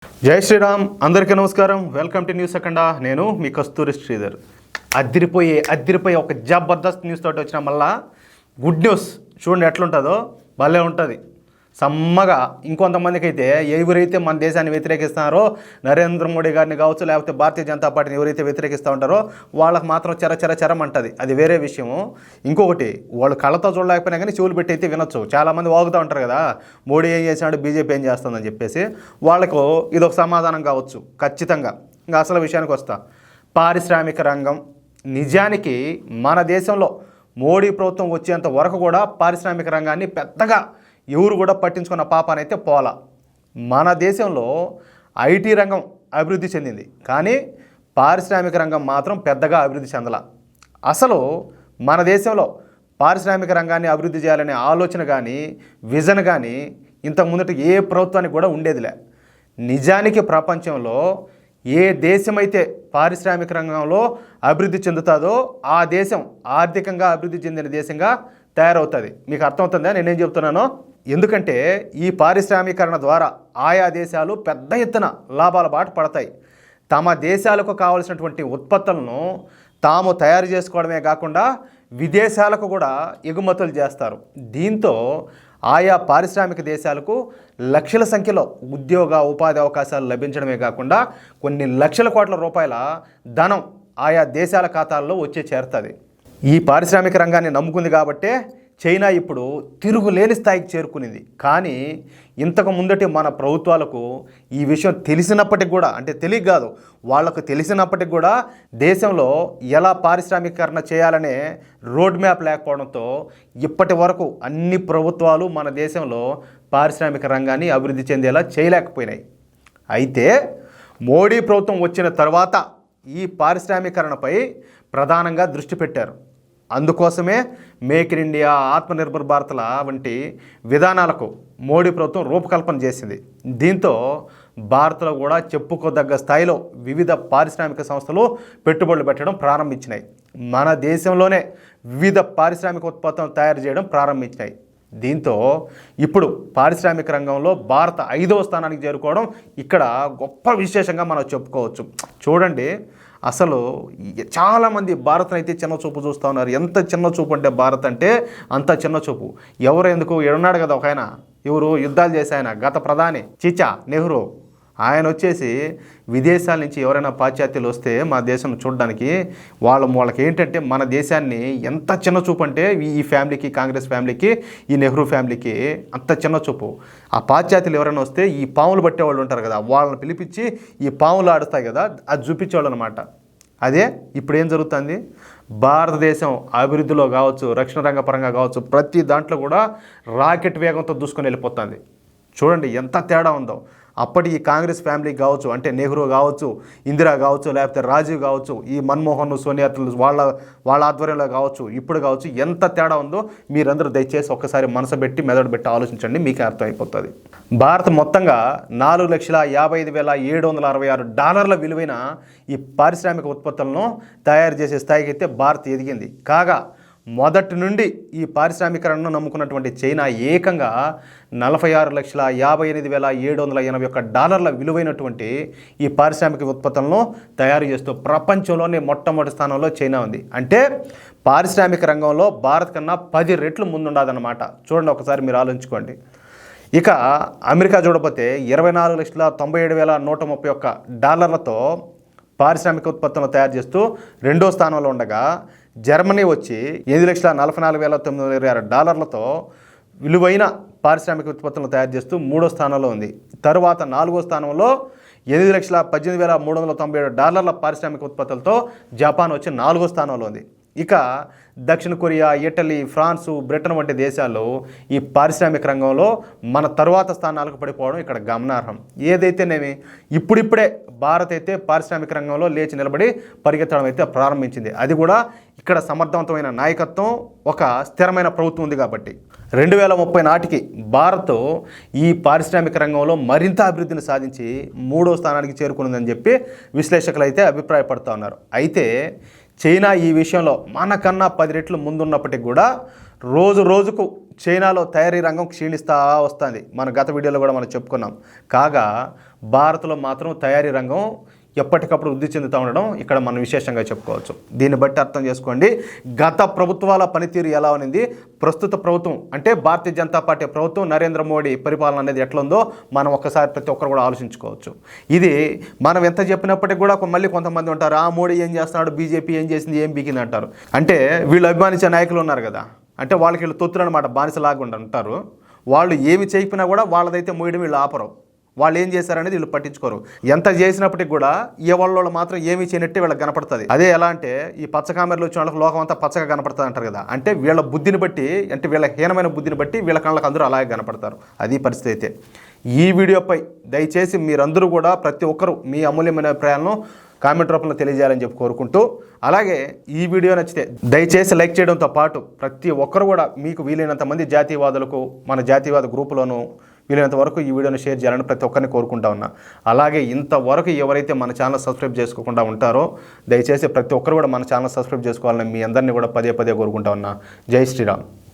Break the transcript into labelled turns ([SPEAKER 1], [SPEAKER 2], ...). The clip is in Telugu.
[SPEAKER 1] జై శ్రీరామ్, అందరికీ నమస్కారం. వెల్కమ్ టు న్యూస్ అఖండ. నేను మీ కస్తూరి శ్రీధర్. అద్దిరిపోయి ఒక జబర్దస్త్ న్యూస్ తోటి వచ్చిన మళ్ళా గుడ్ న్యూస్. చూడండి ఎట్లుంటుందో, భలే ఉంటుంది సమ్మగా. ఇంకొంతమందికి అయితే ఎవరైతే మన దేశాన్ని వ్యతిరేకిస్తున్నారో, నరేంద్ర మోడీ గారిని కావచ్చు, లేకపోతే భారతీయ జనతా పార్టీని ఎవరైతే వ్యతిరేకిస్తూ ఉంటారో వాళ్ళకి మాత్రం చరం అంటుంది. అది వేరే విషయము. ఇంకొకటి, వాళ్ళు కళ్ళతో చూడలేకపోయినా కానీ చెవులు పెట్టి అయితే వినొచ్చు. చాలామంది వాగుతూ ఉంటారు కదా, మోడీ ఏం చేసినాడు, బీజేపీ ఏం చేస్తుందని చెప్పేసి. వాళ్ళకు ఇదొక సమాధానం కావచ్చు ఖచ్చితంగా. ఇంకా అసలు విషయానికి వస్తా. పారిశ్రామిక రంగం నిజానికి మన దేశంలో మోడీ ప్రభుత్వం వచ్చేంత వరకు కూడా పారిశ్రామిక రంగాన్ని పెద్దగా ఎవరు కూడా పట్టించుకున్న పాపానైతే పోలా. మన దేశంలో ఐటీ రంగం అభివృద్ధి చెందింది, కానీ పారిశ్రామిక రంగం మాత్రం పెద్దగా అభివృద్ధి చెందల. అసలు మన దేశంలో పారిశ్రామిక రంగాన్ని అభివృద్ధి చేయాలనే ఆలోచన కానీ విజన్ కానీ ఇంతకుముందట ఏ ప్రభుత్వానికి కూడా ఉండేదిలే. నిజానికి ప్రపంచంలో ఏ దేశమైతే పారిశ్రామిక రంగంలో అభివృద్ధి చెందుతుందో ఆ దేశం ఆర్థికంగా అభివృద్ధి చెందిన దేశంగా తయారవుతుంది. మీకు అర్థమవుతుందా నేనేం చెప్తున్నానో? ఎందుకంటే ఈ పారిశ్రామీకరణ ద్వారా ఆయా దేశాలు పెద్ద ఎత్తున లాభాల బాట పడతాయి. తమ దేశాలకు కావలసినటువంటి ఉత్పత్తులను తాము తయారు చేసుకోవడమే కాకుండా విదేశాలకు కూడా ఎగుమతులు చేస్తారు. దీంతో ఆయా పారిశ్రామిక దేశాలకు లక్షల సంఖ్యలో ఉపాధి అవకాశాలు లభించడమే కాకుండా కొన్ని లక్షల కోట్ల రూపాయల ధనం ఆయా దేశాల ఖాతాల్లో వచ్చి చేరుతుంది. ఈ పారిశ్రామిక రంగాన్ని నమ్ముకుంది కాబట్టే చైనా ఇప్పుడు తిరుగులేని స్థాయికి చేరుకునింది. కానీ ఇంతకు ముందటి మన ప్రభుత్వాలకు ఈ విషయం తెలిసినప్పటికి కూడా, అంటే తెలియక కాదు, వాళ్లకు తెలిసినప్పటికి కూడా దేశంలో ఎలా పారిశ్రామికీకరణ చేయాలనే రోడ్ మ్యాప్ లేకపోవడంతో ఇప్పటి వరకు అన్ని ప్రభుత్వాలు మన దేశంలో పారిశ్రామిక రంగాన్ని అభివృద్ధి చెందేలా చేయలేకపోయినాయి. అయితే మోడీ ప్రభుత్వం వచ్చిన తర్వాత ఈ పారిశ్రామికీకరణపై ప్రధానంగా దృష్టి పెట్టారు. అందుకోసమే మేక్ ఇన్ ఇండియా, ఆత్మనిర్భర్ భారత్ల వంటి విధానాలకు మోడీ ప్రభుత్వం రూపకల్పన చేసింది. దీంతో భారత్లో కూడా చెప్పుకోదగ్గ స్థాయిలో వివిధ పారిశ్రామిక సంస్థలు పెట్టుబడులు పెట్టడం ప్రారంభించినాయి. మన దేశంలోనే వివిధ పారిశ్రామిక ఉత్పత్తులను తయారు చేయడం ప్రారంభించినాయి. దీంతో ఇప్పుడు పారిశ్రామిక రంగంలో భారత్ 5వ స్థానానికి చేరుకోవడం ఇక్కడ గొప్ప విశేషంగా మనం చెప్పుకోవచ్చు. చూడండి, అసలు చాలామంది భారత్ని అయితే చిన్న చూపు చూస్తూ ఉన్నారు. ఎంత చిన్న చూపు అంటే భారత్ అంటే అంత చిన్న చూపు. ఎందుకు ఉన్నాడు కదా ఒక ఆయన, యుద్ధాలు చేసే ఆయన, గత ప్రధాని నెహ్రూ. ఆయన వచ్చేసి విదేశాల నుంచి ఎవరైనా పాశ్చాత్యులు వస్తే మా దేశం చూడడానికి వాళ్ళకి ఏంటంటే మన దేశాన్ని ఎంత చిన్న చూపు అంటే ఈ ఫ్యామిలీకి, కాంగ్రెస్ ఫ్యామిలీకి, ఈ నెహ్రూ ఫ్యామిలీకి అంత చిన్న చూపు. ఆ పాశ్చాత్యులు ఎవరైనా వస్తే ఈ పాములు పట్టేవాళ్ళు ఉంటారు కదా, వాళ్ళని పిలిపించి ఈ పాములు ఆడుతాయి కదా, అది చూపించేవాళ్ళు అనమాట. అదే ఇప్పుడు ఏం జరుగుతుంది, భారతదేశం అభివృద్ధిలో కావచ్చు, రక్షణ రంగ పరంగా కావచ్చు, ప్రతి దాంట్లో కూడా రాకెట్ వేగంతో దూసుకొని వెళ్ళిపోతుంది. చూడండి ఎంత తేడా ఉందో. అప్పటి ఈ కాంగ్రెస్ ఫ్యామిలీ కావచ్చు, అంటే నెహ్రూ కావచ్చు, ఇందిరా కావచ్చు, లేకపోతే రాజీవ్ కావచ్చు, ఈ మన్మోహన్, సోనియా వాళ్ళ ఆధ్వర్యంలో కావచ్చు, ఇప్పుడు కావచ్చు, ఎంత తేడా ఉందో మీరందరూ దయచేసి ఒక్కసారి మనసు పెట్టి మెదడు పెట్టి ఆలోచించండి, మీకే అర్థమైపోతుంది. భారత్ మొత్తంగా $4,55,766 విలువైన ఈ పారిశ్రామిక ఉత్పత్తులను తయారు చేసే స్థాయికి అయితే భారత్ ఎదిగింది. కాగా మొదటి నుండి ఈ పారిశ్రామికరణను నమ్ముకున్నటువంటి చైనా ఏకంగా $46,58,781 విలువైనటువంటి ఈ పారిశ్రామిక ఉత్పత్తులను తయారు చేస్తూ ప్రపంచంలోనే మొట్టమొదటి స్థానంలో చైనా ఉంది. అంటే పారిశ్రామిక రంగంలో భారత్ కన్నా 10 రెట్లు ముందుండదన్నమాట. చూడండి ఒకసారి మీరు ఆలోచించుకోండి. ఇక అమెరికా చూడకపోతే $24,97,131 పారిశ్రామిక ఉత్పత్తులను తయారు చేస్తూ 2వ స్థానంలో ఉండగా, జర్మనీ వచ్చి $8,44,926 విలువైన పారిశ్రామిక ఉత్పత్తులను తయారు చేస్తూ 3వ స్థానంలో ఉంది. తరువాత 4వ స్థానంలో $8,18,397 పారిశ్రామిక ఉత్పత్తులతో జపాన్ వచ్చి 4వ స్థానంలో ఉంది. ఇక దక్షిణ కొరియా, ఇటలీ, ఫ్రాన్సు, బ్రిటన్ వంటి దేశాల్లో ఈ పారిశ్రామిక రంగంలో మన తరువాత స్థానాలకు పడిపోవడం ఇక్కడ గమనార్హం. ఏదైతేనేమి ఇప్పుడిప్పుడే భారత్ అయితే పారిశ్రామిక రంగంలో లేచి నిలబడి పరిగెత్తడం అయితే ప్రారంభించింది. అది కూడా ఇక్కడ సమర్థవంతమైన నాయకత్వం, ఒక స్థిరమైన ప్రభుత్వం ఉంది కాబట్టి 2030 నాటికి భారత్ ఈ పారిశ్రామిక రంగంలో మరింత అభివృద్ధిని సాధించి 3వ స్థానానికి చేరుకున్నదని చెప్పి విశ్లేషకులు అయితే అభిప్రాయపడుతూ ఉన్నారు. అయితే చైనా ఈ విషయంలో మనకన్నా 10 రెట్లు ముందున్నప్పటికీ కూడా రోజు రోజుకు చైనాలో తయారీ రంగం క్షీణిస్తూ వస్తుంది. మన గత వీడియోలో కూడా మనం చెప్పుకున్నాం. కాగా భారత్లో మాత్రం తయారీ రంగం ఎప్పటికప్పుడు వృద్ధి చెందుతూ ఉండడం ఇక్కడ మనం విశేషంగా చెప్పుకోవచ్చు. దీన్ని బట్టి అర్థం చేసుకోండి గత ప్రభుత్వాల పనితీరు ఎలా ఉంది, ప్రస్తుత ప్రభుత్వం అంటే భారతీయ జనతా పార్టీ ప్రభుత్వం నరేంద్ర మోడీ పరిపాలన అనేది ఎట్లా ఉందో మనం ఒక్కసారి ప్రతి ఒక్కరు కూడా ఆలోచించుకోవచ్చు. ఇది మనం ఎంత చెప్పినప్పటికీ కూడా మళ్ళీ కొంతమంది ఉంటారు, ఆ మోడీ ఏం చేస్తున్నాడు, బీజేపీ ఏం చేసింది, ఏం బీకింది అంటారు. అంటే వీళ్ళు అభిమానించే నాయకులు ఉన్నారు కదా, అంటే వాళ్ళకి వీళ్ళు తొత్తులు అనమాట, బానిసలాగా ఉంటారు. వాళ్ళు ఏమి చేయకపోయినా కూడా వాళ్ళదైతే మోయడం వీళ్ళు ఆపరు. వాళ్ళు ఏం చేశారనేది వీళ్ళు పట్టించుకోరు. ఎంత చేసినప్పటికీ కూడా ఏ వాళ్ళు మాత్రం ఏమీ చేయనట్టే వీళ్ళకి కనపడుతుంది. అదే ఎలా అంటే ఈ పచ్చ కామెరలు వచ్చిన వాళ్ళకి లోకం అంతా పచ్చగా కనపడుతుంది అంటారు కదా, అంటే వీళ్ళ బుద్ధిని బట్టి, అంటే వీళ్ళ హీనమైన బుద్ధిని బట్టి వీళ్ళ కళ్ళకి అందరూ అలాగే కనపడతారు. అది పరిస్థితి. అయితే ఈ వీడియోపై దయచేసి మీరందరూ కూడా ప్రతి ఒక్కరూ మీ అమూల్యమైన అభిప్రాయాలను కామెంట్ రూపంలో తెలియజేయాలని చెప్పి కోరుకుంటూ, అలాగే ఈ వీడియో నచ్చితే దయచేసి లైక్ చేయడంతో పాటు ప్రతి ఒక్కరు కూడా మీకు వీలైనంత మంది జాతీయవాదులకు మన జాతీయవాద గ్రూపులోనూ వీలైనంత వరకు ఈ వీడియోని షేర్ చేయాలని ప్రతి ఒక్కరిని కోరుకుంటా ఉన్నా. అలాగే ఇంతవరకు ఎవరైతే మన ఛానల్ సబ్స్క్రైబ్ చేసుకోకుండా ఉంటారో దయచేసి ప్రతి ఒక్కరు కూడా మన ఛానల్ సబ్స్క్రైబ్ చేసుకోవాలని మీ అందరినీ కూడా పదే పదే కోరుకుంటా ఉన్నా. జై శ్రీరామ్.